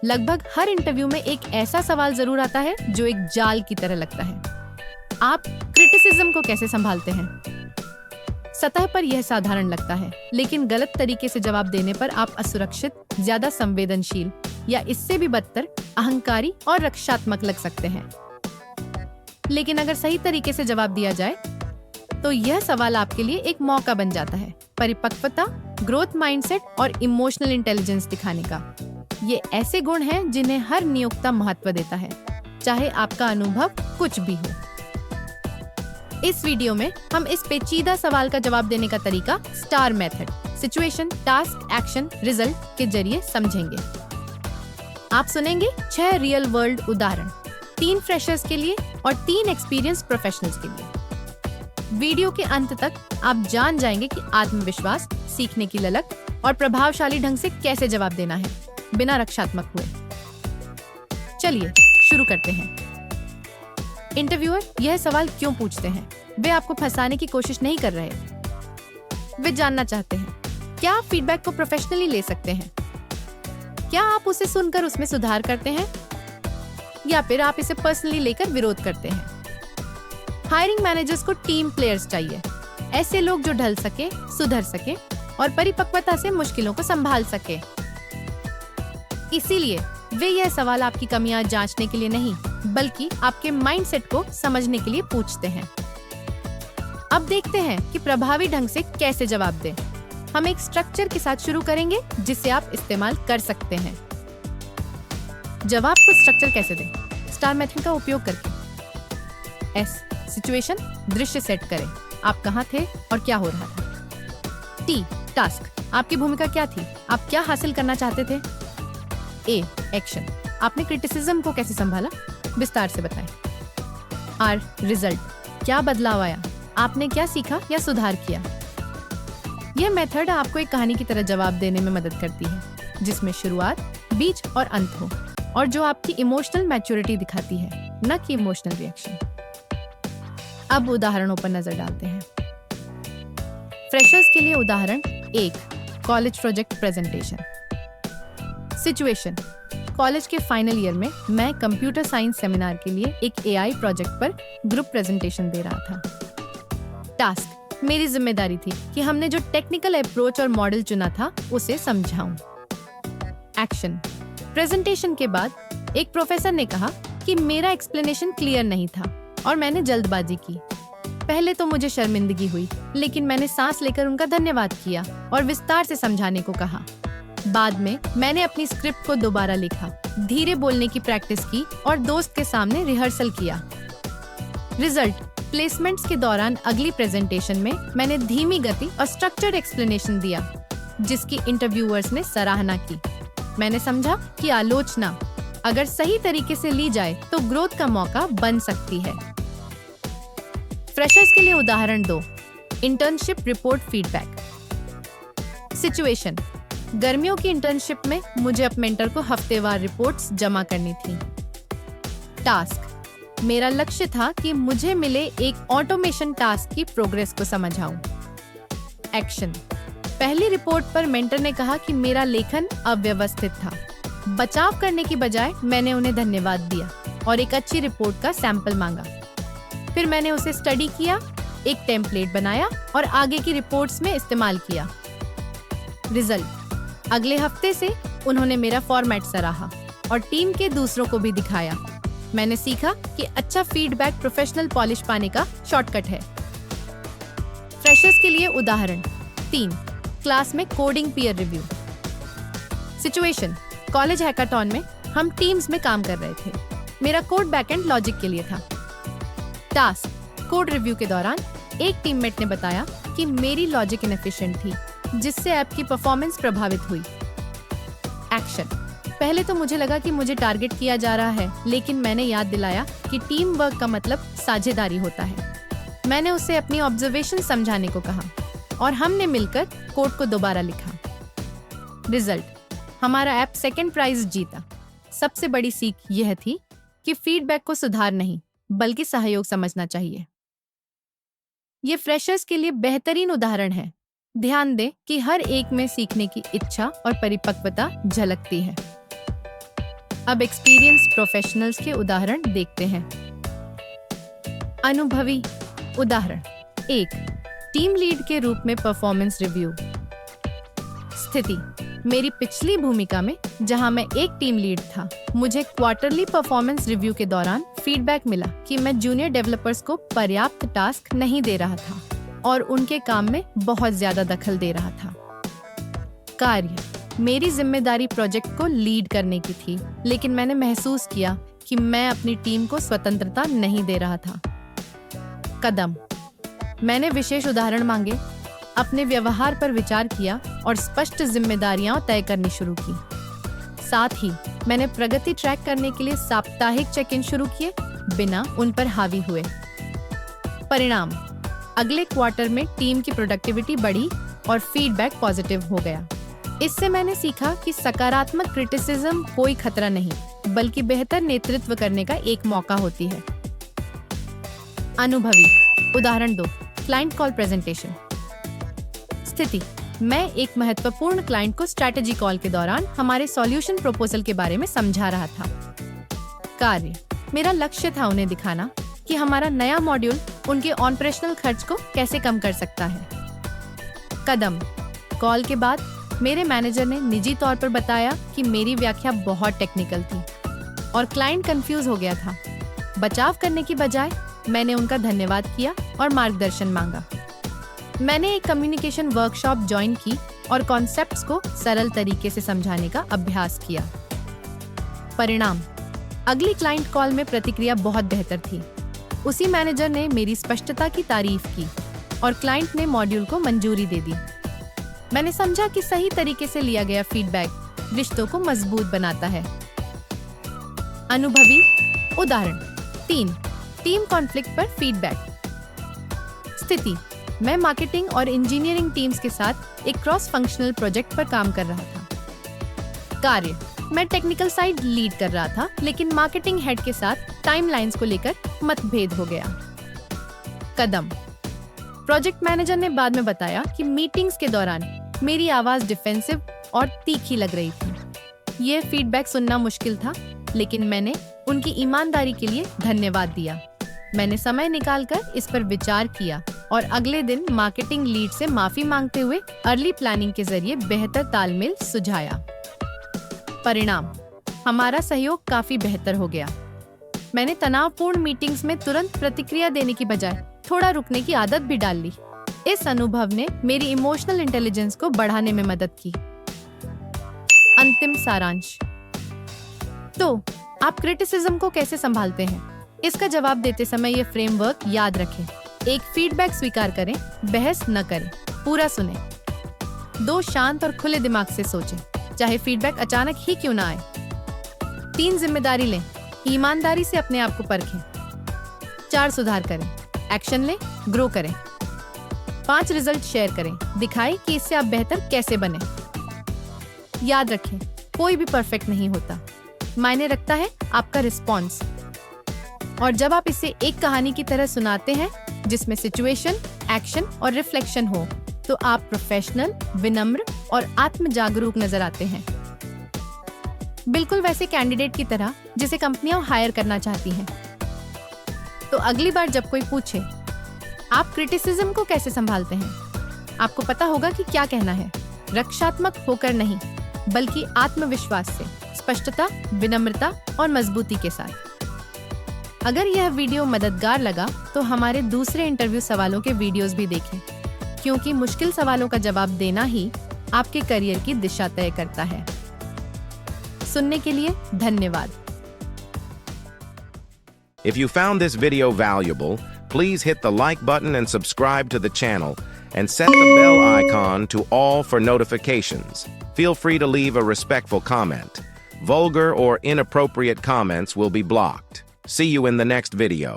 लगभग हर इंटरव्यू में एक ऐसा सवाल जरूर आता है जो एक जाल की तरह लगता है। आप क्रिटिसिज्म को कैसे संभालते हैं? सतह पर यह साधारण लगता है, लेकिन गलत तरीके से जवाब देने पर आप असुरक्षित, ज्यादा संवेदनशील या इससे भी बदतर अहंकारी और रक्षात्मक लग सकते हैं। लेकिन अगर सही तरीके से जवाब दिया जाए तो यह सवाल आपके लिए एक मौका बन जाता है परिपक्वता, ग्रोथ माइंडसेट और इमोशनल इंटेलिजेंस दिखाने का। ये ऐसे गुण हैं जिन्हें हर नियोक्ता महत्व देता है, चाहे आपका अनुभव कुछ भी हो। इस वीडियो में हम इस पेचीदा सवाल का जवाब देने का तरीका star method, situation, task, action, result के जरिए समझेंगे। आप सुनेंगे 6 रियल वर्ल्ड उदाहरण, 3 फ्रेशर्स के लिए और 3 एक्सपीरियंस प्रोफेशनल्स के लिए। वीडियो के अंत तक आप जान जाएंगे कि आत्मविश्वास, सीखने की ललक और प्रभावशाली ढंग से कैसे जवाब देना है बिना रक्षात्मक हुए। चलिए शुरू करते हैं। इंटरव्यूअर यह सवाल क्यों पूछते हैं? वे आपको फंसाने की कोशिश नहीं कर रहे। वे जानना चाहते हैं, क्या आप फीडबैक को प्रोफेशनली ले सकते हैं? क्या आप उसे सुनकर उसमें सुधार करते हैं? या फिर आप इसे पर्सनली लेकर विरोध करते हैं? हायरिंग मैनेजर्स को टीम प्लेयर्स चाहिए, ऐसे लोग जो ढल सके, सुधर सके और परिपक्वता से मुश्किलों को संभाल सके। इसीलिए वे यह सवाल आपकी कमियां जांचने के लिए नहीं, बल्कि आपके माइंडसेट को समझने के लिए पूछते हैं। अब देखते हैं कि प्रभावी ढंग से कैसे जवाब दें। हम एक स्ट्रक्चर के साथ शुरू करेंगे जिसे आप इस्तेमाल कर सकते हैं। जवाब को स्ट्रक्चर कैसे दें? स्टार मेथड का उपयोग करके। एस, सिचुएशन, दृश्य सेट करें। आप कहाँ थे और क्या हो रहा था? टी, टास्क, आपकी भूमिका क्या थी? आप क्या हासिल करना चाहते थे? ए, एक्शन, आपने क्रिटिसिज्म को कैसे संभाला? विस्तार से बताएं। आर, रिजल्ट, क्या बदलाव आया? आपने क्या सीखा या सुधार किया? यह मेथड आपको एक कहानी की तरह जवाब देने में मदद करती है, जिसमें शुरुआत, बीच और अंत हो, और जो आपकी इमोशनल मैच्योरिटी दिखाती है, न कि इमोशनल रिएक्शन। अब उदाहरणों पर नजर डालते हैं। फ्रेशर्स के लिए उदाहरण 1, college project presentation. Situation, college के फाइनल ईयर में मैं कंप्यूटर साइंस सेमिनार के लिए एक एआई प्रोजेक्ट पर ग्रुप प्रेजेंटेशन दे रहा था। टास्क, मेरी जिम्मेदारी थी कि हमने जो टेक्निकल अप्रोच और मॉडल चुना था उसे समझाऊं। एक्शन, प्रेजेंटेशन के बाद एक प्रोफेसर ने कहा कि मेरा एक्सप्लेनेशन क्लियर नहीं था और मैंने जल्दबाजी की। पहले तो मुझे शर्मिंदगी हुई, लेकिन मैंने सांस लेकर उनका धन्यवाद किया और विस्तार से समझाने को कहा। बाद में मैंने अपनी स्क्रिप्ट को दोबारा लिखा, धीरे बोलने की प्रैक्टिस की और दोस्त के सामने रिहर्सल किया। रिजल्ट, प्लेसमेंट्स के दौरान अगली प्रेजेंटेशन में मैंने धीमी गति और स्ट्रक्चर्ड एक्सप्लेनेशन दिया, जिसकी इंटरव्यूअर्स ने सराहना की। मैंने समझा कि आलोचना अगर सही तरीके से ली जाए तो ग्रोथ का मौका बन सकती है। फ्रेशर्स के लिए उदाहरण 2, इंटर्नशिप रिपोर्ट फीडबैक। सिचुएशन, गर्मियों की इंटर्नशिप में मुझे अपने मेंटर को हफ्तेवार रिपोर्ट्स जमा करनी थी। टास्क, मेरा लक्ष्य था कि मुझे मिले एक ऑटोमेशन टास्क की प्रोग्रेस को समझाऊं। एक्शन, पहली रिपोर्ट पर मेंटर ने कहा कि मेरा लेखन अव्यवस्थित था। बचाव करने की बजाय मैंने उन्हें धन्यवाद दिया और एक अच्छी रिपोर्ट का सैंपल मांगा। फिर मैंने उसे स्टडी किया, एक टेम्पलेट बनाया और आगे की रिपोर्ट्स में इस्तेमाल किया। रिजल्ट, अगले हफ्ते से उन्होंने मेरा फॉर्मेट सराहा और टीम के दूसरों को भी दिखाया। मैंने सीखा कि अच्छा फीडबैक प्रोफेशनल पॉलिश पाने का शॉर्टकट है। फ्रेशर्स के लिए उदाहरण 3, क्लास में coding peer review. Situation, college hackathon में हम टीम्स में काम कर रहे थे। मेरा कोड बैकएंड लॉजिक के लिए था। टास्क, कोड रिव्यू के दौरान एक टीममेट ने बताया कि मेरी लॉजिक इनएफिशिएंट थी, जिससे ऐप की परफॉर्मेंस प्रभावित हुई। एक्शन, पहले तो मुझे लगा कि मुझे टारगेट किया जा रहा है, लेकिन मैंने याद दिलाया कि टीम वर्क का मतलब साझेदारी होता है। मैंने उसे अपनी ऑब्जर्वेशन समझाने को कहा और हमने मिलकर कोड को दोबारा लिखा। रिजल्ट, हमारा ऐप सेकंड प्राइज जीता। सबसे बड़ी सीख यह थी कि फीडबैक को सुधार नहीं, बल्कि सहयोग समझना चाहिए। ये फ्रेशर्स के लिए बेहतरीन उदाहरण है। ध्यान दें कि हर एक में सीखने की इच्छा और परिपक्वता झलकती है। अब एक्सपीरियंस प्रोफेशनल्स के उदाहरण देखते हैं। अनुभवी उदाहरण 1, टीम लीड के रूप में परफॉर्मेंस रिव्यू। स्थिति, मेरी पिछली भूमिका में जहां मैं एक टीम लीड था, मुझे क्वार्टरली परफॉर्मेंस रिव्यू के दौरान फीडबैक मिला कि मैं जूनियर डेवलपर्स को पर्याप्त टास्क नहीं दे रहा था और उनके काम में बहुत ज्यादा दखल दे रहा था। कार्य, मेरी जिम्मेदारी प्रोजेक्ट को लीड करने की थी, लेकिन मैंने महसूस किया कि मैं अपनी टीम को स्वतंत्रता नहीं दे रहा था। कदम, मैंने विशेष उदाहरण मांगे, अपने व्यवहार पर विचार किया और स्पष्ट जिम्मेदारियां तय करनी शुरू की। साथ ही मैंने प्रगति ट्रैक करने के लिए साप्ताहिक चेक इन शुरू किए, बिना उन पर हावी हुए। परिणाम, अगले क्वार्टर में टीम की प्रोडक्टिविटी बढ़ी और फीडबैक पॉजिटिव हो गया। इससे मैंने सीखा कि सकारात्मक क्रिटिसिज्म कोई खतरा नहीं, बल्कि बेहतर नेतृत्व करने का एक मौका होती है। अनुभवी उदाहरण 2, क्लाइंट कॉल प्रेजेंटेशन। स्थिति, मैं एक महत्वपूर्ण क्लाइंट को स्ट्रैटेजी कॉल के दौरान हमारे सॉल्यूशन प्रपोजल के बारे में समझा रहा था। कार्य, मेरा लक्ष्य था उन्हें दिखाना कि हमारा नया मॉड्यूल उनके ऑपरेशनल खर्च को कैसे कम कर सकता है। कदम, कॉल के बाद मेरे मैनेजर ने निजी तौर पर बताया कि मेरी व्याख्या बहुत टेक्निकल थी और क्लाइंट कंफ्यूज हो गया था। बचाव करने की बजाय मैंने उनका धन्यवाद किया और मार्गदर्शन मांगा। मैंने एक कम्युनिकेशन वर्कशॉप ज्वाइन की और कॉन्सेप्ट्स को सरल तरीके से समझाने का अभ्यास किया। परिणाम, अगली क्लाइंट कॉल में प्रतिक्रिया बहुत बेहतर थी। उसी मैनेजर ने मेरी स्पष्टता की तारीफ की और क्लाइंट ने मॉड्यूल को मंजूरी दे दी। मैंने समझा कि सही तरीके से लिया गया फीडबैक रिश्तों को मजबूत बनाता है। अनुभवी उदाहरण 3, टीम कॉन्फ्लिक्ट पर फीडबैक। स्थिति, मैं मार्केटिंग और इंजीनियरिंग टीम्स के साथ एक क्रॉस फंक्शनल प्रोजेक्ट पर काम कर रहा था। कार्य, मैं टेक्निकल साइड लीड कर रहा था, लेकिन मार्केटिंग हेड के साथ टाइमलाइंस को लेकर मतभेद हो गया। कदम, प्रोजेक्ट मैनेजर ने बाद में बताया कि मीटिंग्स के दौरान मेरी आवाज डिफेंसिव और तीखी लग रही थी। ये फीडबैक सुनना मुश्किल था, लेकिन मैंने उनकी ईमानदारी के लिए धन्यवाद दिया। मैंने समय निकालकर इस पर विचार किया और अगले दिन मार्केटिंग लीड से माफी मांगते हुए अर्ली प्लानिंग के जरिए बेहतर तालमेल सुझाया। परिणाम, हमारा सहयोग काफी बेहतर हो गया। मैंने तनावपूर्ण मीटिंग्स में तुरंत प्रतिक्रिया देने की बजाय थोड़ा रुकने की आदत भी डाल ली। इस अनुभव ने मेरी इमोशनल इंटेलिजेंस को बढ़ाने में मदद की। अंतिम सारांश, तो आप क्रिटिसिज्म को कैसे संभालते हैं? इसका जवाब देते समय ये फ्रेमवर्क याद रखें। एक फीडबैक स्वीकार करें, बहस न करें, पूरा सुनें। 2, शांत और खुले दिमाग से सोचें, चाहे फीडबैक अचानक ही क्यों ना आए। 3, जिम्मेदारी लें, ईमानदारी से अपने आप को परखें। 4, सुधार करें, एक्शन लें, ग्रो करें। 5, रिजल्ट शेयर करें, दिखाएं कि इससे आप बेहतर कैसे बने। याद रखें, कोई भी परफेक्ट नहीं होता, मायने रखता है आपका रिस्पॉन्स। और जब आप इसे एक कहानी की तरह सुनाते हैं जिसमें सिचुएशन, एक्शन और रिफ्लेक्शन हो, तो आप प्रोफेशनल, विनम्र और आत्म जागरूक नजर आते हैं। बिल्कुल वैसे कैंडिडेट की तरह जिसे कंपनियां हायर करना चाहती हैं। तो अगली बार जब कोई पूछे आप क्रिटिसिज्म को कैसे संभालते हैं, आपको पता होगा कि क्या कहना है। रक्षात्मक होकर नहीं, बल्कि आत्मविश्वास से, स्पष्टता, विनम्रता और मजबूती के साथ। अगर यह वीडियो मददगार लगा तो हमारे दूसरे इंटरव्यू सवालों के वीडियोस भी देखें, क्योंकि मुश्किल सवालों का जवाब देना ही आपके करियर की दिशा तय करता है। सुनने के लिए धन्यवाद। If you found this video valuable, please hit the like button and subscribe to the channel and set the bell icon to all for notifications. Feel free to leave a respectful comment. Vulgar or inappropriate comments will be blocked. See you in the next video.